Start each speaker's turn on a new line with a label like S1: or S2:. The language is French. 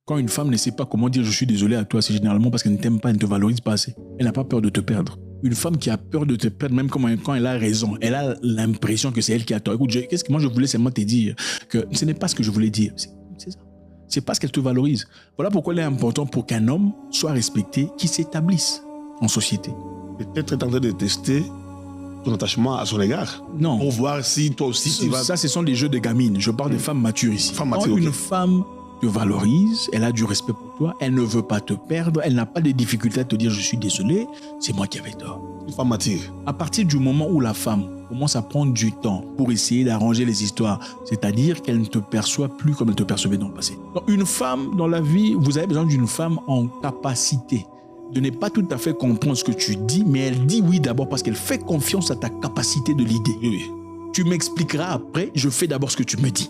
S1: Quand une femme ne sait pas comment dire « je suis désolé à toi », c'est généralement parce qu'elle ne t'aime pas, elle ne te valorise pas assez. Elle n'a pas peur de te perdre. Une femme qui a peur de te perdre, même quand elle a raison, elle a l'impression que c'est elle qui a tort. Écoute, qu'est-ce que moi je voulais seulement te dire que ce n'est pas ce que je voulais dire. C'est ça. C'est parce qu'elle te valorise. Voilà pourquoi il est important pour qu'un homme soit respecté, qu'il s'établisse en société.
S2: Peut-être est en train de tester ton attachement à son égard.
S1: Non.
S2: Pour voir si toi aussi tu vas...
S1: Ça, ce sont des jeux de gamines. Je parle des femmes matures ici. Quand une femme te valorise, elle a du respect pour toi, elle ne veut pas te perdre, elle n'a pas de difficulté à te dire « je suis désolé, c'est moi qui avais tort ».
S2: Une femme mature.
S1: À partir du moment où la femme commence à prendre du temps pour essayer d'arranger les histoires, c'est-à-dire qu'elle ne te perçoit plus comme elle te percevait dans le passé. Donc, une femme dans la vie, vous avez besoin d'une femme en capacité de ne pas tout à fait comprendre ce que tu dis, mais elle dit oui d'abord parce qu'elle fait confiance à ta capacité de l'idée.
S2: Oui.
S1: Tu m'expliqueras après, je fais d'abord ce que tu me dis.